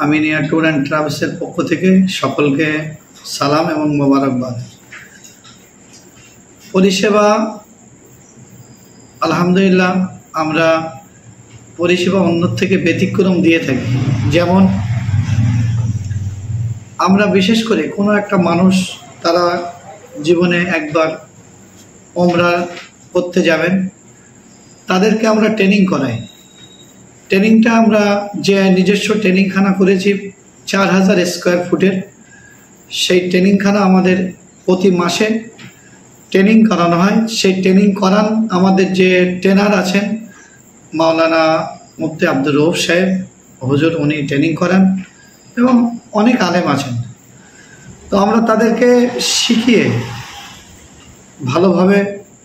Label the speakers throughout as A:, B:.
A: Aminia tour and ট্রাভেলসের পক্ষ থেকে সকলকে সালাম এবং মোবারকবাদ। পরিষেবা আলহামদুলিল্লাহ আমরা পরিষেবা অন্য থেকে ব্যতিক্রম দিয়ে থাকি। যেমন আমরা বিশেষ করে কোনো একটা মানুষ তারা জীবনে একবার ওমরা করতে যাবেন, তাদেরকে আমরা ট্রেনিং করাই। ট্রেনিংটা আমরা যে নিজস্ব ট্রেনিংখানা করেছি 4000 স্কোয়ার ফুটের, সেই ট্রেনিংখানা আমাদের প্রতি মাসে ট্রেনিং করানো হয়। সেই ট্রেনিং করান আমাদের যে ট্রেনার আছেন মাওলানা মুফতি আব্দুর রউফ সাহেব হুজুর, উনি ট্রেনিং করান এবং অনেক আলেম আছেন। তো আমরা তাদেরকে শিখিয়ে ভালোভাবে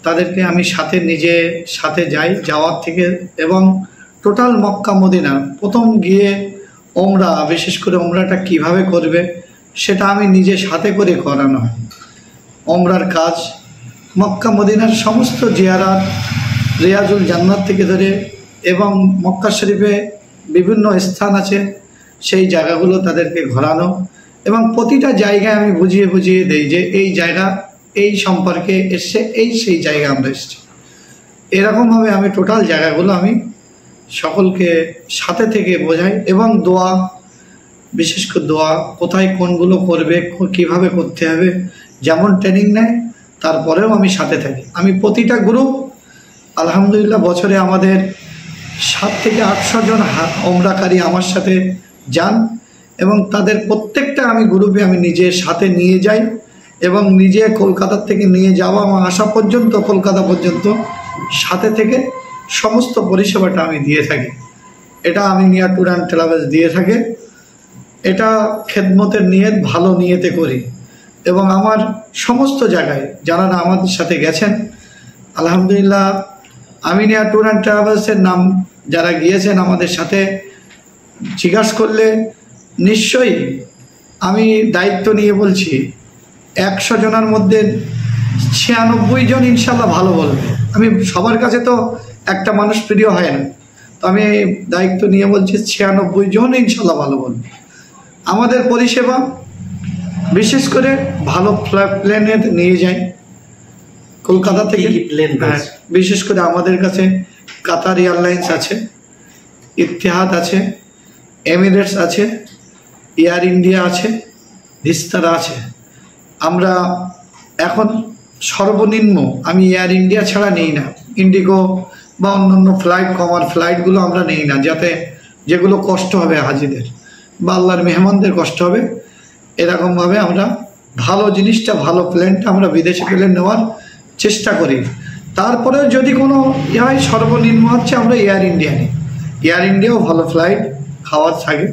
A: তাদেরকে আমি নিজে সাথে যাই যাওয়ার থেকে, এবং টোটাল মক্কা মদিনা প্রথম গিয়ে ওমরা, বিশেষ করে ওমরাটা কিভাবে করবে সেটা আমি নিজে সাথে করে করানো হয়। ওমরার কাজ মক্কা মদিনার সমস্ত জিয়ারাত, রিয়াজুল জান্নাত থেকে ধরে এবং মক্কা শরীফে বিভিন্ন স্থান আছে সেই জায়গাগুলো তাদেরকে ঘোরানো, এবং প্রতিটা জায়গায় আমি বুঝিয়ে বুঝিয়ে দেই যে এই জায়গা এই সম্পর্কে এসছে, সেই জায়গা আমরা এসছি। এরকমভাবে আমি টোটাল জায়গাগুলো আমি সকলকে সাথে থেকে বোঝাই, এবং দোয়া, বিশেষ করে দোয়া কোথায় কোনগুলো করবে, কিভাবে করতে হবে, যেমন ট্রেনিং নেয় তারপরেও আমি সাথে থাকি। আমি প্রতিটা গ্রুপ আলহামদুলিল্লাহ বছরে আমাদের 700 থেকে 800 জন ওমরাকারী আমার সাথে যান, এবং তাদের প্রত্যেকটা আমি গ্রুপে আমি নিজে সাথে নিয়ে যাই, এবং নিজে কলকাতা থেকে নিয়ে যাওয়া এবং আসা পর্যন্ত কলকাতা পর্যন্ত সাথে থেকে সমস্ত পরিষেবাটা আমি দিয়ে থাকি। এটা আমিনিয়া ট্যুর অ্যান্ড ট্রাভেলস দিয়ে থাকে। এটা খেদমতের নিয়ত, ভালো নিয়তে করি, এবং আমার সমস্ত জায়গায় যারা আমাদের সাথে গেছেন আলহামদুলিল্লাহ আমিনিয়া ট্যুর অ্যান্ড ট্রাভেলসের নাম যারা গিয়েছেন আমাদের সাথে জিজ্ঞাসা করলে নিশ্চয়ই আমি দায়িত্ব নিয়ে বলছি 100 জনের মধ্যে 96 জন ইনশাল্লাহ ভালো বলবে। আমি সবার কাছে তো একটা মানুষ প্রিয় হয় না, তো আমি দায়িত্ব নিয়ে বলছি 96 জন ইনশাল্লাহ ভালো বলবে। আমাদের পরিষেবা বিশেষ করে ভালো প্লেনে নিয়ে যাই কলকাতা থেকে। বিশেষ করে আমাদের কাছে কাতার এয়ারলাইন্স আছে, ইতিহাদ আছে, এমিরেটস আছে, এয়ার ইন্ডিয়া আছে, ভিস্তারা আছে। আমরা এখন সর্বনিম্ন আমি এয়ার ইন্ডিয়া ছাড়া নেই না, ইন্ডিগো বা অন্যান্য ফ্লাইটগুলো আমরা নেই না, যাতে যেগুলো কষ্ট হবে হাজিদের বা আল্লাহর মেহমানদের কষ্ট হবে। এরকমভাবে আমরা ভালো জিনিসটা, ভালো প্লেনটা আমরা বিদেশি প্লেন নেওয়ার চেষ্টা করি। তারপরে যদি কোনো হয় সর্বনিম্ন হচ্ছে আমরা এয়ার ইন্ডিয়া নিই। এয়ার ইন্ডিয়াও ভালো ফ্লাইট, খাওয়ার থাকে।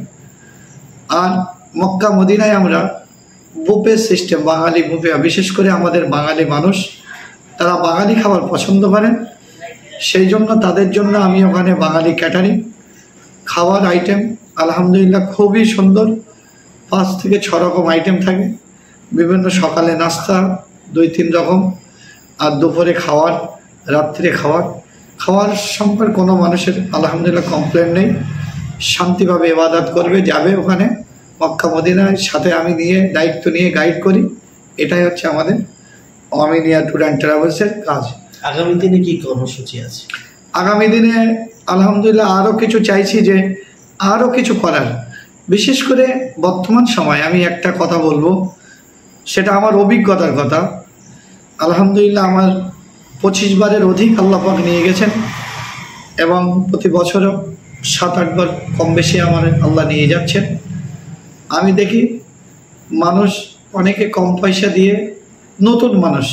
A: আর মক্কা মদিনায় আমরা বুফে সিস্টেম, বাঙালি বুফে, বিশেষ করে আমাদের বাঙালি মানুষ তারা বাঙালি খাবার পছন্দ করেন, সেই জন্য তাদের জন্য আমি ওখানে বাঙালি ক্যাটারিং খাবার আইটেম আলহামদুলিল্লাহ খুবই সুন্দর। 5 থেকে 6 রকম আইটেম থাকে, বিভিন্ন সকালে নাস্তা 2-3 রকম, আর দুপুরে খাওয়ার, রাত্রে খাওয়ার সম্পর্কে কোনো মানুষের আলহামদুলিল্লাহ কমপ্লেন নেই। শান্তিভাবে ইবাদত করবে, যাবে ওখানে মক্কা মদিনার সাথে আমি নিয়ে দায়িত্ব নিয়ে গাইড করি। এটাই হচ্ছে আমাদের আমিনিয়া ট্যুর অ্যান্ড ট্রাভেলসের কাজ।
B: আগামী দিনে কি কর্মসূচি আছে?
A: আগামী দিনে আলহামদুলিল্লাহ আরও কিছু চাইছি, যে আরও কিছু করার। বিশেষ করে বর্তমান সময় আমি একটা কথা বলবো, সেটা আমার অভিজ্ঞতার কথা। আলহামদুলিল্লাহ আমার 25 বারের অধিক আল্লাহ পাক নিয়ে গেছেন, এবং প্রতি বছরও 7-8 বার কম বেশি আমার আল্লাহ নিয়ে যাচ্ছেন। আমি দেখি মানুষ অনেকে কম পয়সা দিয়ে, নতুন মানুষ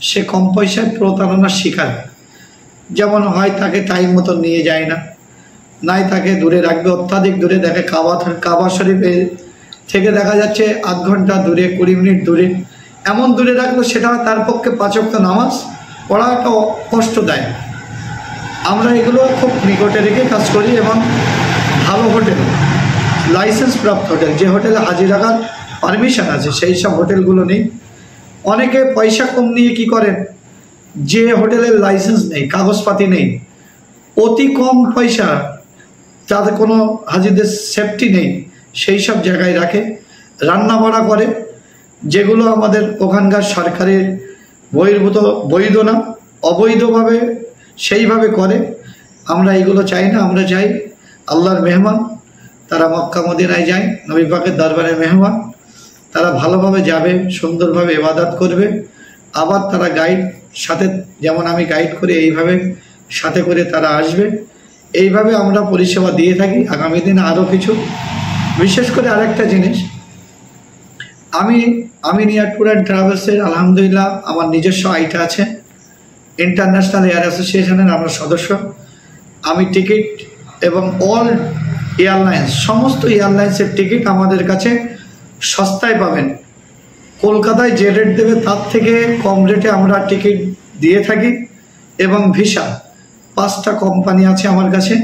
A: সে কম পয়সায় প্রতারণার শিকার। যেমন হয় তাকে টাইম মতো নিয়ে যায় না, নাই তাকে দূরে রাখবে, অত্যাধিক দূরে দেখে। কাবা শরীফে থেকে দেখা যাচ্ছে 8 ঘন্টা দূরে, 20 মিনিট দূরে, এমন দূরে রাখলো সেটা তার পক্ষে 5 ওয়াক্ত নামাজ পড়া একটা কষ্ট দেয়। আমরা এগুলো খুব নিকটে রেখে কাজ করি, এবং ভালো হোটেল, লাইসেন্স প্রাপ্ত হোটেল, যে হোটেলে হাজির রাখার পারমিশন আছে সেই সব হোটেলগুলো নেই। অনেকে পয়সা কম নিয়ে কি করেন, যে হোটেলের লাইসেন্স নেই, কাগজপাতি নেই, অতি কম পয়সা, তাদের কোনো হাজিদের সেফটি নেই, সেই সব জায়গায় রাখে, রান্না বাড়া করে, যেগুলো আমাদের ওখানকার সরকারের বহির্ভূত, বৈধ না, অবৈধভাবে সেইভাবে করে। আমরা এইগুলো চাই না। আমরা চাই আল্লাহর মেহমান, তারা মক্কা মদিনায় যায়, নবী পাকের দরবারের মেহমান, তারা ভালোভাবে যাবে, সুন্দরভাবে ইবাদত করবে, আবার তারা গাইড সাথে, যেমন আমি গাইড করি এইভাবে সাথে করে তারা আসবে। এইভাবে আমরা পরিষেবা দিয়ে থাকি। আগামী দিনে আরও কিছু, বিশেষ করে আরেকটা জিনিস, আমি নিয়ার ট্যুর অ্যান্ড ট্রাভেলসের আলহামদুলিল্লাহ আমার নিজস্ব আইটা আছে, ইন্টারন্যাশনাল এয়ার অ্যাসোসিয়েশনের আমরা সদস্য। আমি টিকিট এবং অল এয়ারলাইন্স, সমস্ত এয়ারলাইন্সের টিকিট আমাদের কাছে সস্তায় পাবেন। কলকাতায় যে রেট দেবে তার থেকে কম রেটে আমরা টিকিট দিয়ে থাকি। এবং ভিসা, 5টা কোম্পানি আছে আমার কাছে।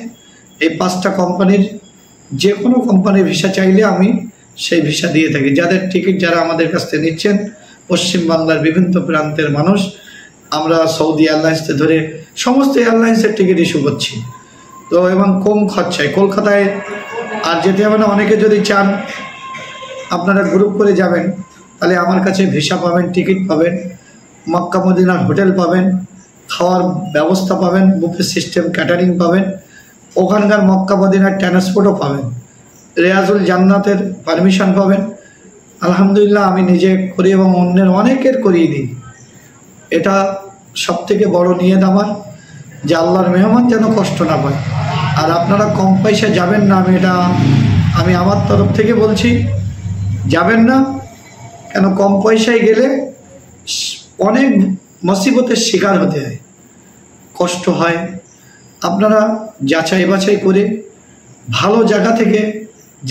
A: এই 5টা কোম্পানির যে কোনো কোম্পানির ভিসা চাইলে আমি সেই ভিসা দিয়ে থাকি। যাদের টিকিট যারা আমাদের কাছ থেকে নিচ্ছেন, পশ্চিমবাংলার বিভিন্ন প্রান্তের মানুষ, আমরা সৌদি এয়ারলাইন্স থেকে ধরে সমস্ত এয়ারলাইন্সের টিকিট ইস্যু করছি। তো এবং কম খরচায় কলকাতায় আর যেতে হবে না। অনেকে যদি চান আপনারা গ্রুপ করে যাবেন, তাহলে আমার কাছে ভিসা পাবেন, টিকিট পাবেন, মক্কা মদিনার হোটেল পাবেন, খাওয়ার ব্যবস্থা পাবেন, বুফে সিস্টেম, ক্যাটারিং পাবেন, ওখানকার মক্কা মদিনার ট্রান্সপোর্টও পাবেন, রিয়াজুল জান্নাতের পারমিশন পাবেন। আলহামদুলিল্লাহ আমি নিজে করি এবং অন্যের অনেকের করিয়ে দিই। এটা সবথেকে বড় নিয়ত আমার, যে আল্লাহর মেহমান যেন কষ্ট না পায়। আর আপনারা কম পয়সা যাবেন না, আমি আমার তরফ থেকে বলছি, যাবেন না। কেন, কম পয়সায় গেলে অনেক মুসিবতের শিকার হতে হয়, কষ্ট হয়। আপনারা যাচাই বাছাই করে ভালো জায়গা থেকে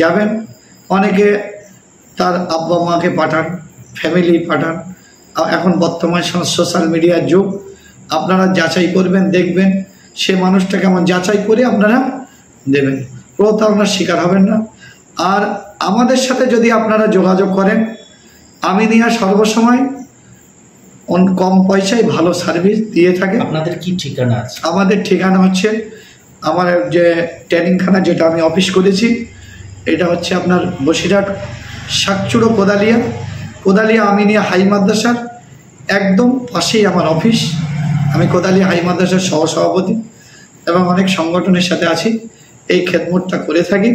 A: যাবেন। অনেকে তার আব্বা মাকে পাঠান, ফ্যামিলি পাঠান। এখন বর্তমান সোশ্যাল মিডিয়ার যুগ, আপনারা যাচাই করবেন, দেখবেন সে মানুষটা কেমন, যাচাই করে আপনারা দেবেন। প্রতারণার শিকার হবেন না। আর আমাদের সাথে যদি আপনারা যোগাযোগ করেন, আমি নিয়ে সর্বসময় কম পয়সায় ভালো সার্ভিস দিয়ে থাকে।
B: আপনাদের কি ঠিকানা আছে?
A: আমাদের ঠিকানা হচ্ছে, আমার যে ট্রেনিংখানা যেটা আমি অফিস করেছি, এটা হচ্ছে আপনার বসিরহাট শাকচুড়ো কোদালিয়া আমিনিয়া হাই মাদ্রাসার একদম পাশেই আমার অফিস। আমি কোদালিয়া হাই মাদ্রাসার সহসভাপতি এবং অনেক সংগঠনের সাথে আছি। এই খেদমতটা করে থাকি।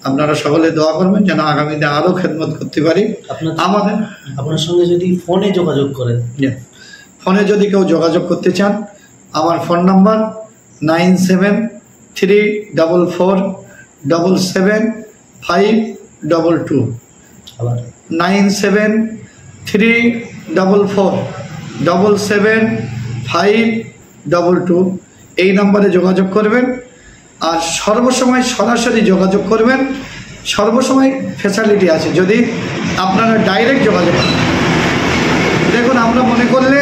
A: আপনারা সকলে দোয়া করবেন যেন আগামীতে আরও খেদমত করতে পারি।
B: আপনার সঙ্গে যদি ফোনে যোগাযোগ করেন,
A: ফোনে যদি কেউ যোগাযোগ করতে চান, আমার ফোন নাম্বার 9734477522, 9734477522। এই নাম্বারে যোগাযোগ করবেন। আর সর্বসময় সরাসরি যোগাযোগ করবেন। সর্বসময় ফ্যাসিলিটি আছে যদি আপনারা ডাইরেক্ট যোগাযোগ করেন। দেখুন, আমরা মনে করলে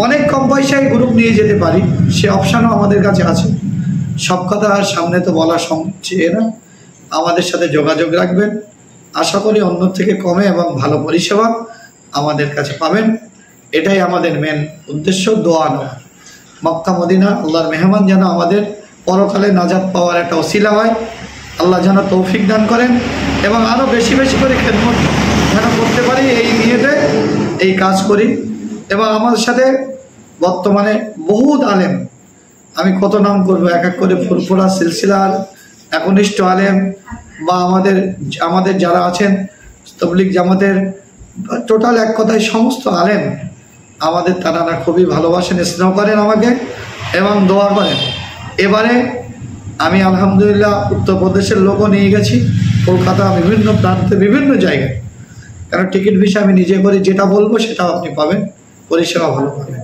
A: অনেক কম পয়সায় গ্রুপ নিয়ে যেতে পারি, সে অপশানও আমাদের কাছে আছে। সব কথা আর সামনে তো বলা সম্ভব না। আমাদের সাথে যোগাযোগ রাখবেন। আশা করি অন্য থেকে কমে এবং ভালো পরিষেবা আমাদের কাছে পাবেন। এটাই আমাদের মেন উদ্দেশ্য। দোয়া নয়, মক্কা মদিনা আল্লাহর মেহমান যেন আমাদের পরকালে নাজাত পাওয়ার একটা ওসিলা হয়। আল্লাহ যেন তৌফিক দান করেন এবং আরও বেশি বেশি করে খেদমত যেন করতে পারি, এই নিয়েতে এই কাজ করি। এবং আমার সাথে বর্তমানে বহুত আলেম, আমি কত নাম করবো, এক এক করে ফুরফুরা সিলসিলার একনিষ্ঠ আলেম বা আমাদের যারা আছেন তবলিগ জামাতের, টোটাল এক কথায় সমস্ত আলেম আমাদের, তারা খুবই ভালোবাসেন, স্নেহ করেন আমাকে এবং দোয়া করেন। এবারে আমি আলহামদুলিল্লাহ উত্তরপ্রদেশের লোকও নিয়ে গেছি, কলকাতা, বিভিন্ন প্রান্তে, বিভিন্ন জায়গায়। কারণ টিকিট ভিসা আমি নিজে করি, যেটা বলবো সেটাও আপনি পাবেন, পরিষেবা ভালো পাবেন।